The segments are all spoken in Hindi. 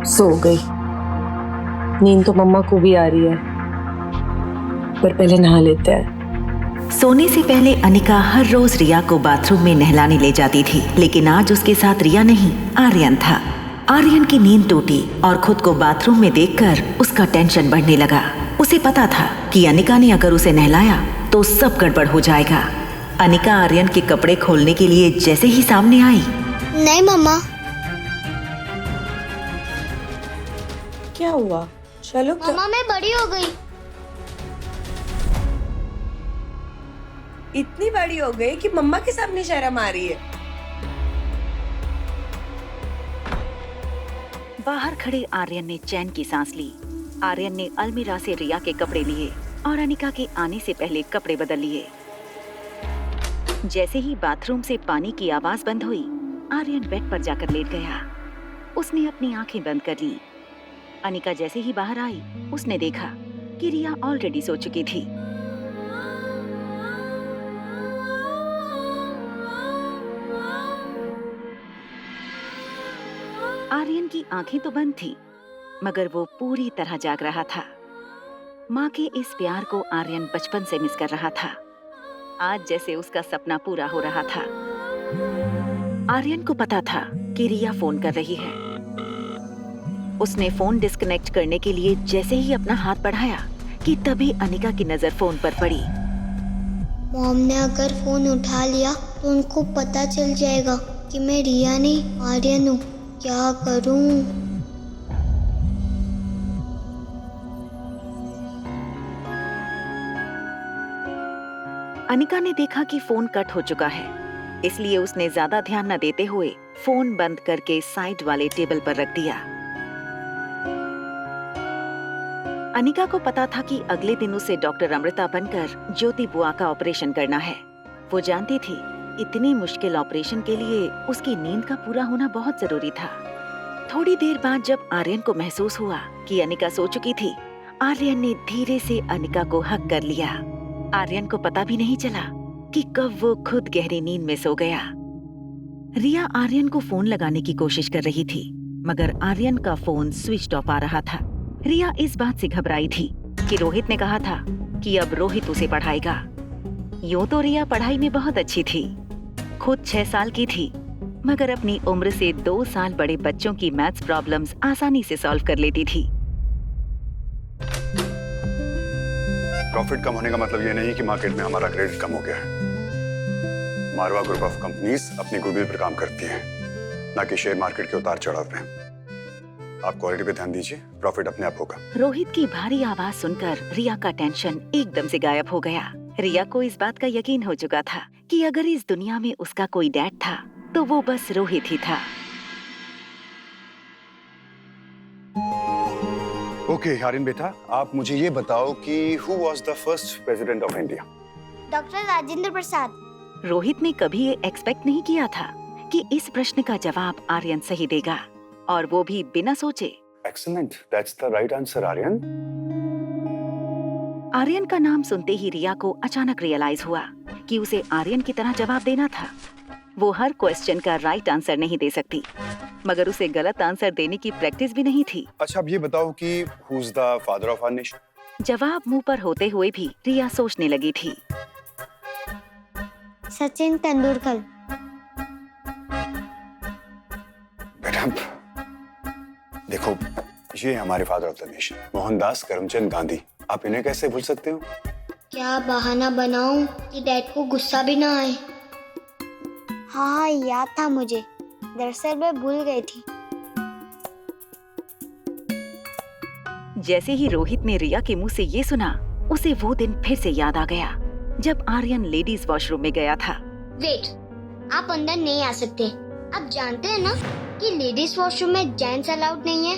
सो गई। नींद तो मम्मा को भी आ रही है, पर पहले नहा लेते हैं। सोने से पहले अनिका हर रोज रिया को बाथरूम में नहलाने ले जाती थी, लेकिन आज उसके साथ रिया नहीं, आर्यन था। आर्यन की नींद टूटी और खुद को बाथरूम में देखकर उसका टेंशन बढ़ने लगा। उसे पता था कि अनिका ने अगर उसे नहलाया तो सब गड़बड़ हो जाएगा। अनिका आर्यन के कपड़े खोलने के लिए जैसे ही सामने आई, नहीं मम्मा। क्या हुआ? चलो मम्मा मैं बड़ी हो गई। इतनी बड़ी हो गई कि मम्मा के सामने शर्म आ रही है। बाहर खड़े आर्यन ने चैन की सांस ली। आर्यन ने अलमीरा से रिया के कपड़े लिए और अनिका के आने से पहले कपड़े बदल लिए। जैसे ही बाथरूम से पानी की आवाज बंद हुई, आर्यन बेड पर जाकर लेट गया। उसने अपनी आंखें बंद कर ली। अनिका जैसे ही बाहर आई, उसने देखा कि रिया ऑलरेडी सो चुकी थी। आर्यन की आंखें तो बंद थी, मगर वो पूरी तरह जाग रहा था। माँ के इस प्यार को आर्यन बचपन से मिस कर रहा था। आज जैसे उसका सपना पूरा हो रहा था। आर्यन को पता था कि रिया फोन कर रही है। उसने फोन डिस्कनेक्ट करने के लिए जैसे ही अपना हाथ बढ़ाया कि तभी अनिका की नजर फोन पर पड़ी। मॉम ने अगर फोन उठा लिया तो उनको पता चल जाएगा कि मैं रिया नहीं आर्यन हूँ। क्या करूँ? अनिका ने देखा कि फोन कट हो चुका है, इसलिए उसने ज्यादा ध्यान न देते हुए फोन बंद करके साइड वाले टेबल पर रख दिया। अनिका को पता था कि अगले दिन उसे डॉक्टर अमृता बनकर ज्योति बुआ का ऑपरेशन करना है। वो जानती थी इतनी मुश्किल ऑपरेशन के लिए उसकी नींद का पूरा होना बहुत जरूरी था। थोड़ी देर बाद जब आर्यन को महसूस हुआ कि अनिका सो चुकी थी, आर्यन ने धीरे से अनिका को हग कर लिया। आर्यन को पता भी नहीं चला कि कब वो खुद गहरी नींद में सो गया। रिया आर्यन को फोन लगाने की कोशिश कर रही थी, मगर आर्यन का फोन स्विच ऑफ आ रहा था। रिया इस बात से घबराई थी कि रोहित ने कहा था कि अब रोहित उसे पढ़ाएगा। यूं तो रिया पढ़ाई में बहुत अच्छी थी, खुद 6 साल की थी, मगर अपनी उम्र से 2 साल बड़े बच्चों की मैथ्स प्रॉब्लम्स आसानी से सॉल्व कर लेती थी। प्रॉफिट कम होने का मतलब ये नहीं कि मार्केट में हमारा क्रेडिट कम हो गया है। मारवा ग्रुप ऑफ कंपनीज अपनी गुडविल पर काम करती हैं, ना कि शेयर मार्केट के उतार चढ़ाव पे। आप क्वालिटी पे ध्यान दीजिए, प्रॉफिट अपने आप होगा। रोहित की भारी आवाज सुनकर रिया का टेंशन एकदम से गायब हो गया। रिया को इस बात का यकीन हो चुका था कि अगर इस दुनिया में उसका कोई डैड था तो वो बस रोहित ही था। ओके आर्यन बेटा, आप मुझे ये बताओ कि who was the first president of India? Doctor Rajendra Prasad. Rohit ने कभी ये एक्सपेक्ट नहीं किया था कि इस प्रश्न का जवाब आर्यन सही देगा, और वो भी बिना सोचे। Excellent, that's the right answer Aryan. Aryan का नाम सुनते ही रिया को अचानक रियलाइज हुआ कि उसे आर्यन की तरह जवाब देना था। वो हर क्वेश्चन का राइट आंसर नहीं दे सकती, मगर उसे गलत आंसर देने की प्रैक्टिस भी नहीं थी। अच्छा अब ये बताओ कि who is the father of our nation? जवाब मुंह पर होते हुए भी रिया सोचने लगी थी। सचिन तेंदुलकर। बेटा देखो, ये हमारे father of the nation Mohandas Karamchand Gandhi. आप इन्हें कैसे भूल सकते हो? क्या बहाना बनाऊं कि डैड को गुस्सा भी ना आए? हाँ याद था मुझे, दरअसल मैं भूल गई थी। जैसे ही रोहित ने रिया के मुंह से ये सुना, उसे वो दिन फिर से याद आ गया जब आर्यन लेडीज वॉशरूम में गया था। वेट, आप अंदर नहीं आ सकते। आप जानते हैं ना कि लेडीज वॉशरूम में जेंट्स अलाउड नहीं है।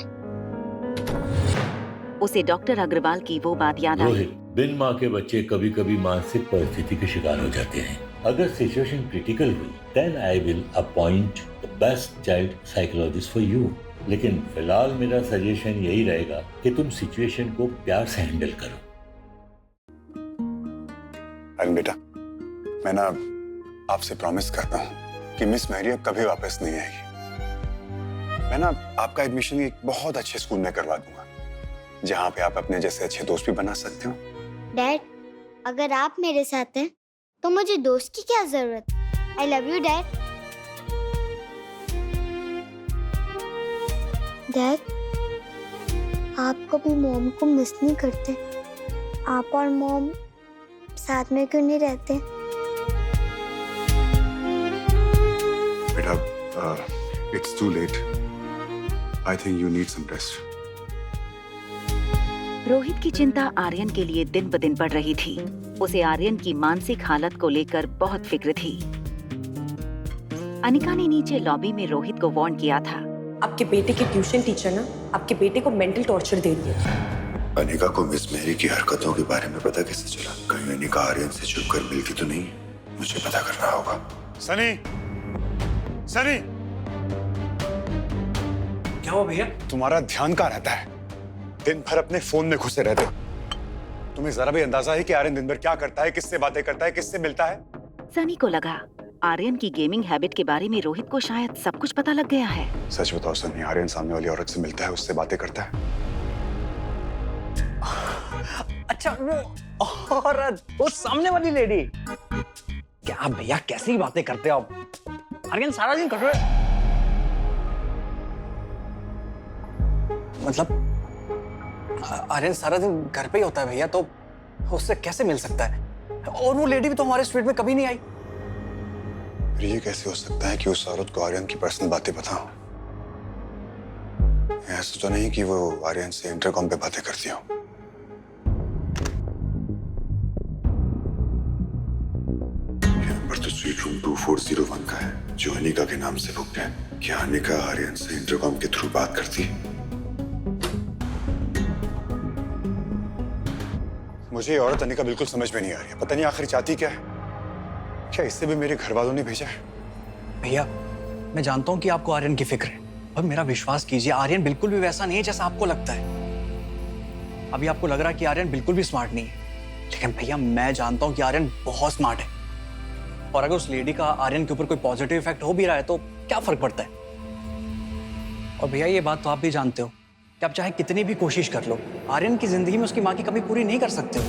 उसे डॉक्टर अग्रवाल की वो बात याद आई। रोहित, बिन माँ के बच्चे कभी कभी मानसिक परिस्थिति के शिकार हो जाते हैं। अगर सिचुएशन क्रिटिकल हुई, then I will appoint the best child psychologist for you. लेकिन फिलहाल मेरा सजेशन यही रहेगा कि तुम सिचुएशन को प्यार से हैंडल करो। आर्यन बेटा, मैं ना आपसे प्रॉमिस करता हूँ कि मिस मैरी अब कभी वापस नहीं आएगी। मैं ना आपका एडमिशन एक बहुत अच्छे स्कूल में करवा दूंगा, जहाँ पे आप अपने जैसे अच्छे दोस्त भी बना सकते हो। डैड, अगर आप मेरे साथ हैं तो मुझे दोस्त की क्या जरूरत। I love you dad. Dad, आप कभी मॉम को मिस नहीं करते? आप और मॉम साथ में क्यों नहीं रहते? बेटा, it's too late. I think you need some rest. Rohit की चिंता आर्यन के लिए दिन ब दिन बढ़ रही थी। उसे आर्यन की मानसिक हालत को लेकर बहुत फिक्र थी। अनिका ने नीचे लॉबी में रोहित को वार्न किया था। आपके बेटे के ट्यूशन टीचर ना आपके बेटे को मेंटल टॉर्चर दे रही है। अनिका को मिस मेरी की हरकतों के बारे में पता कैसे चला? कहीं अनिका आर्यन से छुपकर मिलती तो नहीं? मुझे पता करना होगा। सनी, सनी, क्या हुआ भैया? तुम्हारा ध्यान कहाँ रहता है? दिन भर अपने फोन में घुसे रहते हो। तुम्हें जरा भी अंदाजा है कि आर्यन दिन भर क्या करता है, किससे बातें करता है, किससे मिलता है? सनी को लगा आर्यन की गेमिंग हैबिट के बारे में रोहित को शायद सब कुछ पता लग गया है। सच बताओ सनी, आर्यन सामने वाली औरत से मिलता है, उससे बातें करता है? अच्छा, वो औरत, वो सामने वाली लेडी। क्या भैया, कैसी बातें करते हो आप? आर्यन सारा दिन कर रहे, मतलब आर्यन सारा दिन घर पे ही होता है भैया, तो उससे कैसे मिल सकता है? और वो लेडी भी तो हमारे स्ट्रीट में कभी नहीं आई। ये कैसे हो सकता है कि उस औरत को आर्यन की पर्सनल बातें पता हो? ऐसा तो नहीं कि वो आर्यन से इंटरकॉम पे बातें करती हो। नंबर तो स्वीट रूम 2401 का है, जो अनिका के नाम से बुक है। क्या अनिका आर्यन से इंटरकॉम के थ्रू बात करती है? मुझे ये औरत अनिका बिल्कुल समझ में नहीं आ रही है। पता नहीं आखिर चाहती क्या है। क्या इससे भी मेरे घर वालों ने भेजा है? भैया, मैं जानता हूँ कि आपको आर्यन की फिक्र है, पर मेरा विश्वास कीजिए, आर्यन बिल्कुल भी वैसा नहीं है जैसा आपको लगता है। अभी आपको लग रहा है कि आर्यन बिल्कुल भी स्मार्ट नहीं है, लेकिन भैया मैं जानता हूँ कि आर्यन बहुत स्मार्ट है। और अगर उस लेडी का आर्यन के ऊपर कोई पॉजिटिव इफेक्ट हो भी रहा है तो क्या फर्क पड़ता है? और भैया ये बात तो आप भी जानते हो कि आप चाहे कितनी भी कोशिश कर लो, आर्यन की जिंदगी में उसकी माँ की कमी पूरी नहीं कर सकते हो।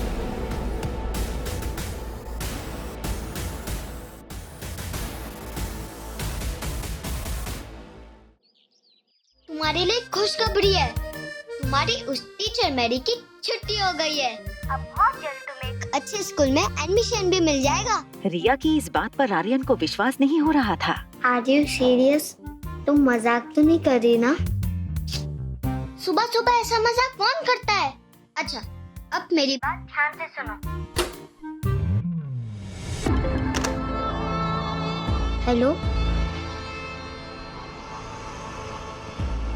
तुम्हारे लिए खुशखबरी है। तुम्हारी उस टीचर मैरी की छुट्टी हो गई है। अब बहुत जल्द तुम्हें एक अच्छे स्कूल में एडमिशन भी मिल जाएगा। रिया की इस बात पर आर्यन को विश्वास नहीं हो रहा था। Are you serious? तुम मजाक तो नहीं कर रही ना? सुबह सुबह ऐसा मजाक कौन करता है? अच्छा, अब मेरी बात ध्यान से सुनो। हेलो,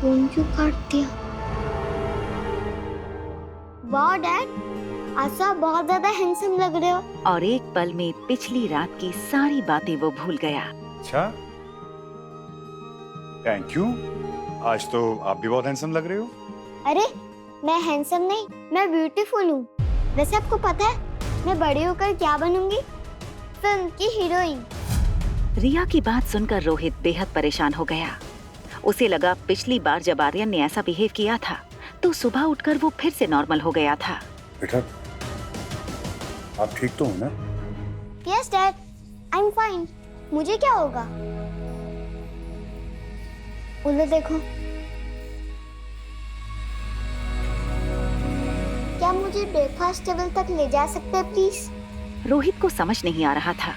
फोन क्यों काट दिया? वाह डैड, आज आप बहुत ज्यादा हैंडसम लग रहे हो। और एक पल में पिछली रात की सारी बातें वो भूल गया। अच्छा, थैंक यू। आज तो आप भी बहुत हैंडसम लग रहे हो। अरे मैं हैंडसम नहीं, मैं ब्यूटीफुल हूँ। वैसे आपको पता है मैं बड़ी होकर क्या बनूंगी? फिल्म की हीरोइन। रिया की बात सुनकर रोहित बेहद परेशान हो गया। उसे लगा पिछली बार जब आर्यन ने ऐसा बिहेव किया था तो सुबह उठकर वो फिर से नॉर्मल हो गया था। बेटा, आप ठीक तो हो ना? Yes dad, I am fine. मुझे क्या होगा? उधर देखो। क्या मुझे ब्रेकफास्ट टेबल तक ले जा सकते हैं प्लीज? रोहित को समझ नहीं आ रहा था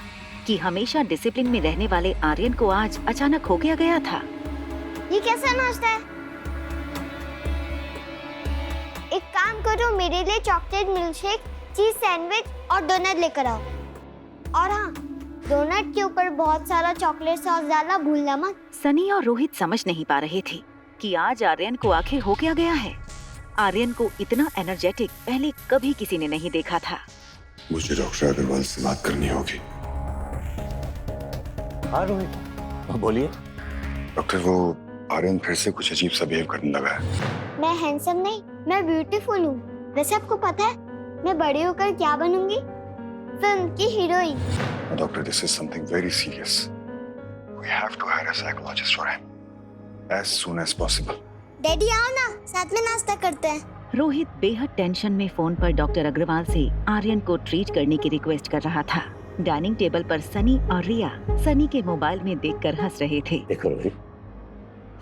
कि हमेशा डिसिप्लिन में रहने वाले आर्यन को आज अचानक हो गया था। ये कैसा नाश्ता है? एक काम करो, मेरे लिए चॉकलेट मिल्कशेक, चीज सैंडविच और डोनट लेकर आओ। और हाँ, डोनट के ऊपर बहुत सारा चॉकलेट सॉस डालना भूलना मत। सनी और रोहित समझ नहीं पा रहे थे कि आज आर्यन को आखिर हो क्या गया है। आर्यन को इतना एनर्जेटिक पहले कभी किसी ने नहीं देखा था। मुझे डॉक्टर अग्रवाल से बात करनी होगी। हाँ रोहित, बोलिए। डॉक्टर, वो आर्यन फिर से कुछ अजीब सा बिहेव करने लगा है। मैं हैंडसम नहीं, मैं ब्यूटीफुल हूँ। वैसे आपको पता है मैं बड़ी होकर क्या बनूंगी? फिल्म की heroine. Doctor, this is something very serious. We have to hire a psychologist for him. as soon as possible. Daddy आओ ना, साथ में नाश्ता करते हैं। रोहित बेहद टेंशन में फोन पर डॉक्टर अग्रवाल से आर्यन को ट्रीट करने की रिक्वेस्ट कर रहा था। डाइनिंग टेबल पर सनी और रिया सनी के मोबाइल में देखकर हंस रहे थे। देखो रोहित,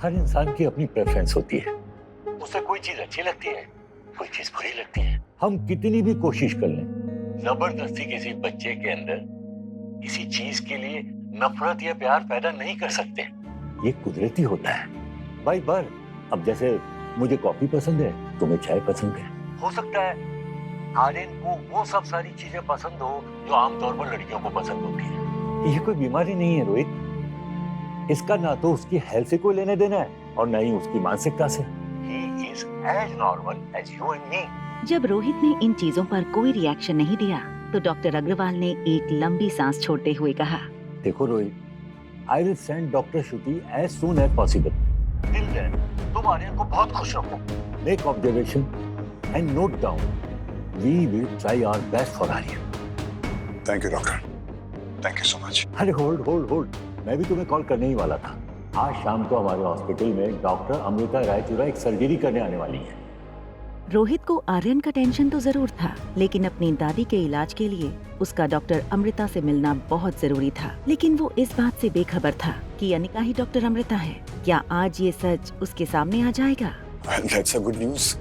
हर इंसान की अपनी प्रेफरेंस होती है। उसे कोई चीज अच्छी लगती है, कोई चीज बुरी लगती है। हम कितनी भी कोशिश कर लें, जबरदस्ती किसी बच्चे के अंदर किसी चीज के लिए नफरत या प्यार पैदा नहीं कर सकते। ये कुदरती होता है। बाई बार, अब जैसे मुझे कॉफी पसंद है, तुम्हें चाय पसंद है। हो सकता है आर्यन को वो सब सारी चीजें पसंद हो जो आमतौर पर लड़कियों को पसंद होती है। ये कोई बीमारी नहीं है रोहित। इसका ना तो उसकी हेल्थ से कोई लेने देना है और ना ही उसकी मानसिकता से। He is as normal as you and me. जब रोहित ने इन चीजों पर कोई रिएक्शन नहीं दिया तो डॉक्टर अग्रवाल ने एक लंबी सांस छोड़ते हुए कहा, देखो Rohit, I will send Dr. Shruti as soon as possible. Till then, तुम आर्यन को बहुत खुश रखो। Make observation and note down. We will try our best for Aryan. Thank you, doctor. Thank you so much. अरे होल्ड, मैं भी तुम्हें कॉल करने ही वाला था। आज शाम को हमारे हॉस्पिटल में डॉक्टर अमृता रायचूरा एक सर्जरी करने आने वाली है। रोहित को आर्यन का टेंशन तो जरूर था, लेकिन अपनी दादी के इलाज के लिए उसका डॉक्टर अमृता से मिलना बहुत जरूरी था। लेकिन वो इस बात से बेखबर था कि अनिका ही डॉक्टर अमृता है। क्या आज ये सच उसके सामने आ जाएगा? That's a good news.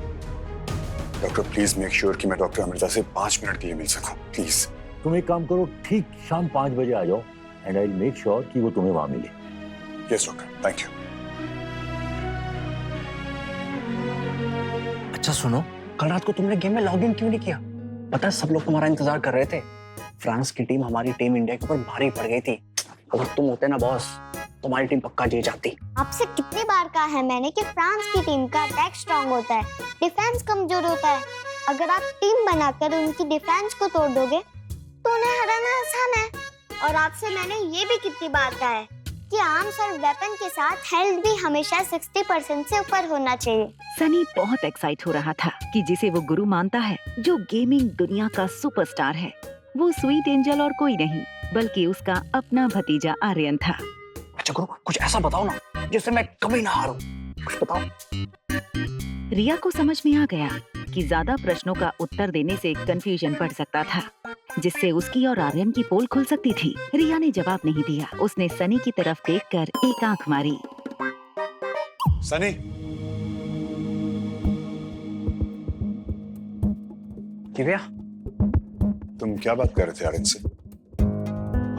Doctor please make sure कि मैं डॉक्टर अमृता से 5 मिनट के लिए मिल सकूं, प्लीज। तुम एक काम करो, ठीक शाम 5 बजे आ जाओ and I will make sure कि वो तुम्हें वहाँ मिले। Yes doctor, thank you. अच्छा सुनो, कल रात को तुमने गेम में लॉग इन क्यों नहीं किया? पता है सब लोग तुम्हारा इंतजार कर रहे थे। फ्रांस की टीम हमारी टीम इंडिया के ऊपर भारी पड़ गई थी। अगर तुम होते ना बॉस, तुम्हारी टीम पक्का जीत जाती। आपसे कितनी बार कहा है मैंने कि फ्रांस की टीम का अटैक स्ट्रांग होता है, डिफेंस कमजोर होता है। अगर आप टीम बनाकर उनकी डिफेंस को तोड़ दोगे तो उन्हें हराना आसान है। और आपसे मैंने ये भी कितनी बार कहा है कि आर्म्स और वेपन के साथ हेल्थ भी हमेशा 60% से ऊपर होना चाहिए। सनी बहुत एक्साइट हो रहा था कि जिसे वो गुरु मानता है, जो गेमिंग दुनिया का सुपरस्टार है, वो स्वीट एंजल और कोई नहीं बल्कि उसका अपना भतीजा आर्यन था। अच्छा गुरु, कुछ ऐसा बताओ ना जिससे मैं कभी ना हारूं, कुछ बताओ। रिया को समझ में आ गया कि ज्यादा प्रश्नों का उत्तर देने से कंफ्यूजन बढ़ सकता था, जिससे उसकी और आर्यन की पोल खुल सकती थी। रिया ने जवाब नहीं दिया। उसने सनी की तरफ देखकर एक आंख मारी। सनी, रिया, तुम क्या बात कर रहे थे आर्यन से?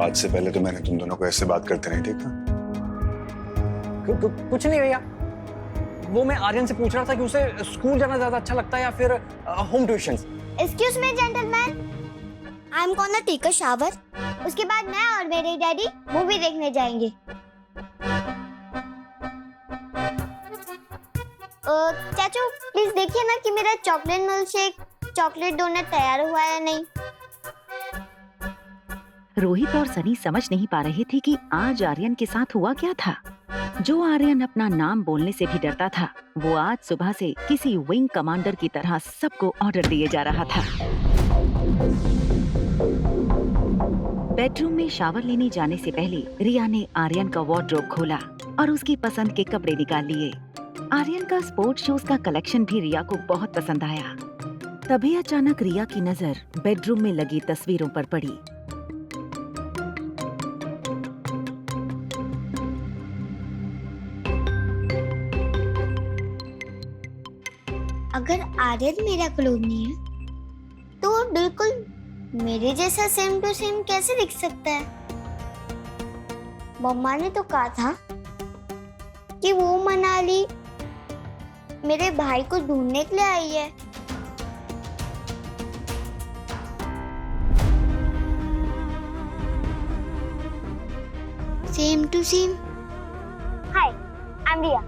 आज से पहले तो मैंने तुम दोनों को ऐसे बात करते नहीं देखा। कुछ नहीं भैया, वो मैं आर्यन से पूछ रहा था कि उसे स्कूल जाना ज्यादा अच्छा लगता है या फिर home tuitions. Excuse me gentleman, I am gonna take a shower. उसके बाद मैं और मेरे डैडी मूवी देखने जाएंगे। चाचू प्लीज देखिए ना कि मेरा chocolate milk shake, chocolate donut तैयार हुआ है या नहीं। रोहित और सनी समझ नहीं पा रहे थे कि आज आर्यन के साथ हुआ क्या था। जो आर्यन अपना नाम बोलने से भी डरता था, वो आज सुबह से किसी विंग कमांडर की तरह सबको ऑर्डर दिए जा रहा था। बेडरूम में शावर लेने जाने से पहले रिया ने आर्यन का वार्डरोब खोला और उसकी पसंद के कपड़े निकाल लिए। आर्यन का स्पोर्ट्स शूज का कलेक्शन भी रिया को बहुत पसंद आया। तभी अचानक रिया की नजर बेडरूम में लगी तस्वीरों पर पड़ी। अगर आर्यन मेरा क्लोन नहीं है तो वो बिल्कुल मेरे जैसा सेम टू सेम कैसे दिख सकता है? मम्मा ने तो कहा था कि वो मनाली मेरे भाई को ढूंढने के लिए आई है। Same to same. Hi, I am Riya.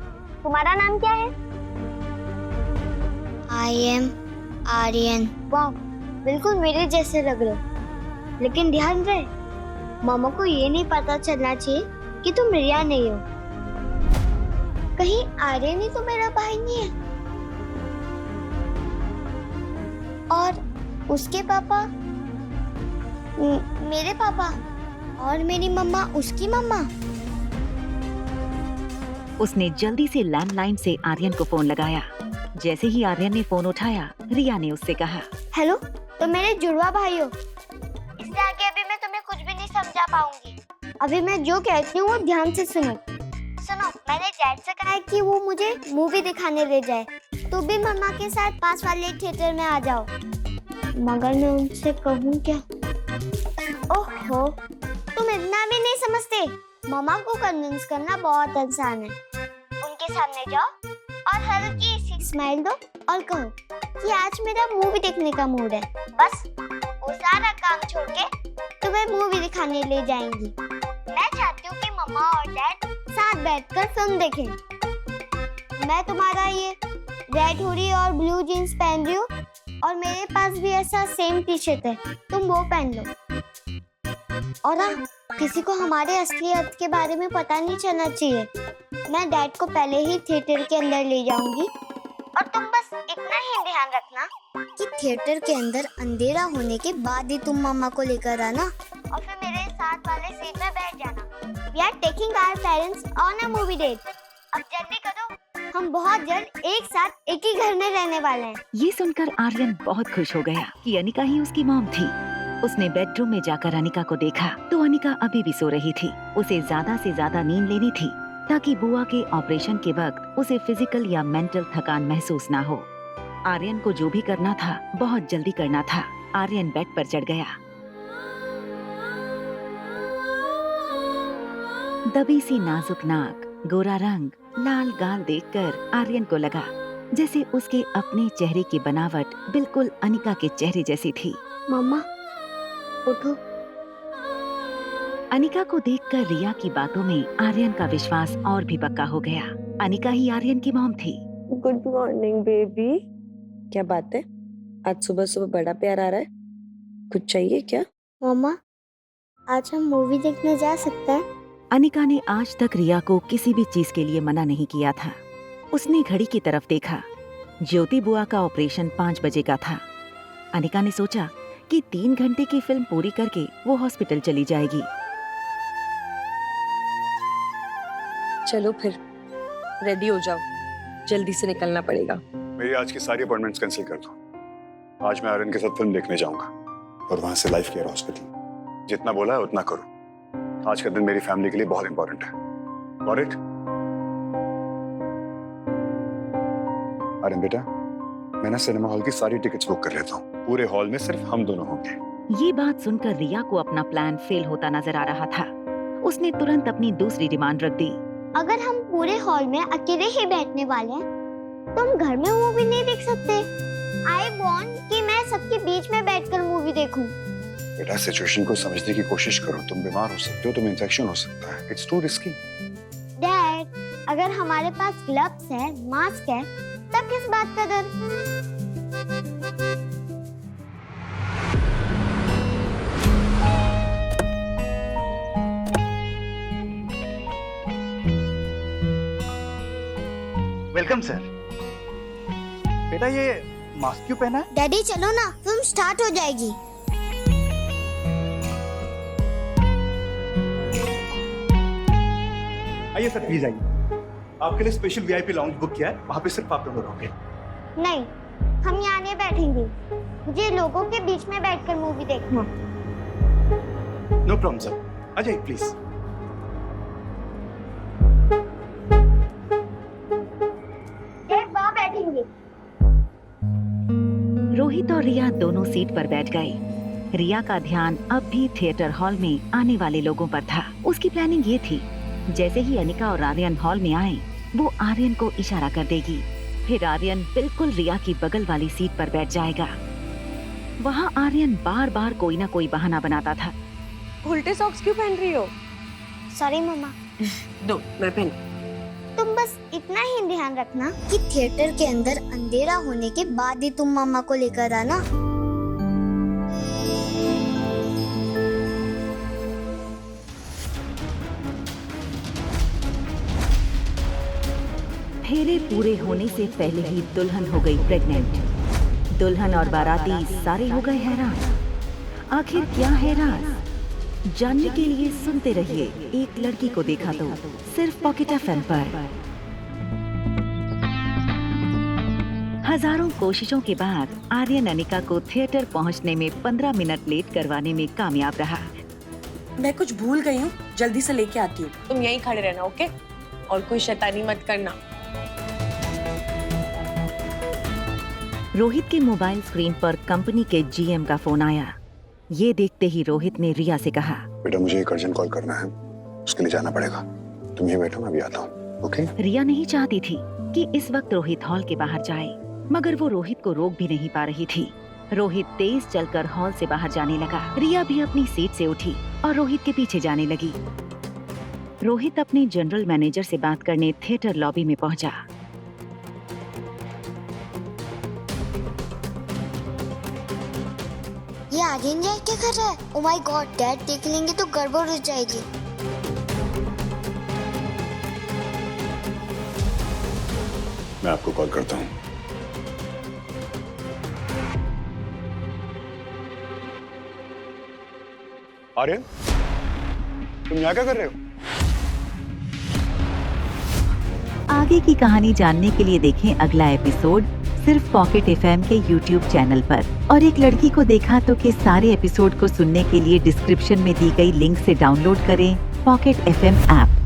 तुम्हारा नाम क्या है? I am Aryan. वाह, बिल्कुल मेरे जैसे लग रहे हो। लेकिन ध्यान रहे, मामा को ये नहीं पता चलना चाहिए कि तुम रिया नहीं हो। कहीं आर्यन ही तो मेरा भाई नहीं है? और उसके पापा मेरे पापा और मेरी मम्मा उसकी मम्मा। उसने जल्दी से लैंडलाइन से आर्यन को फोन लगाया। जैसे ही आर्यन ने फोन उठाया, रिया ने उससे कहा, हेलो, तो मेरे जुड़वा भाई हो। इससे आगे अभी मैं तुम्हें कुछ भी नहीं समझा पाऊंगी। अभी मैं जो कहती हूँ वो ध्यान से सुनो। मैंने डैड से कहा है कि वो मुझे मूवी दिखाने ले जाए। तो भी मम्मा के साथ पास वाले थिएटर में आ जाओ। मगर मैं उनसे कहूँ क्या? ओहो, तुम इतना भी नहीं समझते। मम्मा को कन्विंस करना बहुत आसान है। उनके सामने जाओ और हल्की सी स्माइल दो और कहो कि आज मेरा मूवी देखने का मूड है। बस वो सारा काम छोड़ के तुम्हें मूवी दिखाने ले जाएंगी। मैं चाहती हूँ कि मम्मा और डैड साथ बैठकर फिल्म देखें। मैं तुम्हारा ये रेड हुडी और ब्लू जीन्स पहन रही हूँ और मेरे पास भी ऐसा सेम टी शर्ट है, तुम वो पहन लो। और हाँ, किसी को हमारे असली अर्थ के बारे में पता नहीं चलना चाहिए। मैं डैड को पहले ही थिएटर के अंदर ले जाऊंगी और तुम बस इतना ही ध्यान रखना कि थिएटर के अंदर अंधेरा होने के बाद ही तुम मम्मा को लेकर आना और फिर मेरे साथ वाले सीट में बैठ जाना। We are taking our parents on a movie date. अब जल्दी करो, हम बहुत जल्द एक साथ एक ही घर में रहने वाले हैं। ये सुनकर आर्यन बहुत खुश हो गया कि अनिका ही उसकी मॉम थी। उसने बेडरूम में जाकर अनिका को देखा तो अनिका अभी भी सो रही थी। उसे ज्यादा से ज्यादा नींद लेनी थी ताकि बुआ के ऑपरेशन के वक्त उसे फिजिकल या मेंटल थकान महसूस ना हो। आर्यन को जो भी करना था बहुत जल्दी करना था। आर्यन बेड पर चढ़ गया। दबी सी नाजुक नाक, गोरा रंग, लाल गाल देखकर आर्यन को लगा जैसे उसके अपने चेहरे की बनावट बिल्कुल अनिका के चेहरे जैसी थी। मम्मा, उठो। अनिका को देखकर रिया की बातों में आर्यन का विश्वास और भी पक्का हो गया। अनिका ही आर्यन की मॉम थी। Good morning baby. क्या बात है, आज सुबह सुबह बड़ा प्यार आ रहा है? कुछ चाहिए क्या? मम्मा, आज हम मूवी देखने जा सकते हैं? अनिका ने आज तक रिया को किसी भी चीज के लिए मना नहीं किया था। उसने घड़ी की तरफ देखा। ज्योति बुआ का ऑपरेशन 5 बजे का था। अनिका ने सोचा कि 3 घंटे की फिल्म पूरी करके वो हॉस्पिटल चली जाएगी। चलो फिर रेडी हो जाओ, जल्दी से निकलना पड़ेगा। मेरी आज की सारी अपॉइंटमेंट्स कैंसिल कर दो। आज मैं आर्यन के साथ फिल्म देखने जाऊंगा और वहां से लाइफ केयर हॉस्पिटल। जितना बोला है उतना करो। आज का दिन मेरी फैमिली के लिए बहुत इंपॉर्टेंट है। Got it? आर्यन बेटा, मैं ना सिनेमा हॉल की सारी टिकट्स बुक कर लेता हूँ। पूरे हॉल में सिर्फ हम दोनों होंगे। ये बात सुनकर रिया को अपना प्लान फेल होता नजर आ रहा था। उसने तुरंत अपनी दूसरी डिमांड रख दी। अगर हम पूरे हॉल में अकेले ही बैठने वाले हैं, तो हम घर में मूवी नहीं देख सकते। आई वांट कि मैं सबके बीच में बैठकर मूवी देखूं। बेटा, सिचुएशन को समझने की कोशिश करो। तुम बीमार हो सकते हो, तुम्हें इंफेक्शन हो सकता है। It's to risky. डैड, अगर हमारे पास ग्लव्स है, मास्क है, तब किस बात का डर? Welcome sir. बेटा, ये मास्क क्यों पहना है? डैडी चलो ना, फिल्म स्टार्ट हो जाएगी। आइए सर, प्लीज आइए। आपके लिए स्पेशल वीआईपी लाउंज बुक किया है, वहाँ पे सिर्फ आप दोनों रहोगे। नहीं, हम यहाँ नहीं बैठेंगे। मुझे लोगों के बीच में बैठकर मूवी देखना। नो प्रॉब्लम सर, आ जाइए प्लीज। वहाँ बैठेंगे। रोहित और रिया दोनों सीट पर बैठ गए। रिया का ध्यान अब भी थिएटर हॉल में आने वाले लोगों पर था। उसकी प्लानिंग ये थी, जैसे ही अनिका और आर्यन हॉल में आए, वो आर्यन को इशारा कर देगी। फिर आर्यन बिल्कुल रिया की बगल वाली सीट पर बैठ जाएगा। वहाँ आर्यन बार बार कोई ना कोई बहाना बनाता था। उल्टे सॉक्स क्यों पहन रही हो? सॉरी मम्मा। दो, मैं पहन। तुम बस इतना ही ध्यान रखना कि थिएटर के अंदर अंधेरा होने के बाद ही तुम मम्मा को लेकर आना। फेरे पूरे होने से पहले ही दुल्हन हो गई प्रेग्नेंट। दुल्हन और बाराती सारे हो गए हैरान। आखिर क्या है राज? जानने के लिए सुनते रहिए एक लड़की को देखा तो, सिर्फ पॉकेट FM पर। हजारों कोशिशों के बाद आर्यन अनिका को थिएटर पहुंचने में 15 मिनट लेट करवाने में कामयाब रहा। मैं कुछ भूल गई हूँ, जल्दी से लेके आती हूँ। तुम यहीं खड़े रहना, ओके? और कोई शैतानी मत करना। रोहित के मोबाइल स्क्रीन पर कंपनी के जीएम का फोन आया। ये देखते ही रोहित ने रिया से कहा, बेटा मुझे एक अर्जेंट कॉल करना है, उसके लिए जाना पड़ेगा। तुम यहीं बैठो, मैं अभी आता हूँ, ओके? रिया नहीं चाहती थी कि इस वक्त रोहित हॉल के बाहर जाए, मगर वो रोहित को रोक भी नहीं पा रही थी। रोहित तेज चलकर हॉल से बाहर जाने लगा। रिया भी अपनी सीट से उठी और रोहित के पीछे जाने लगी। रोहित अपने जनरल मैनेजर से बात करने थिएटर लॉबी में पहुंचा। ये आर्यन ये क्या कर रहा है? ओ माय गॉड, डैड देख लेंगे तो गड़बड़ हो जाएगी। मैं आपको कॉल करता हूँ। आर्यन, तुम यहाँ क्या कर रहे हो? आगे की कहानी जानने के लिए देखें अगला एपिसोड सिर्फ पॉकेट एफएम के YouTube चैनल पर। और एक लड़की को देखा तो के सारे एपिसोड को सुनने के लिए डिस्क्रिप्शन में दी गई लिंक से डाउनलोड करें पॉकेट एफएम ऐप।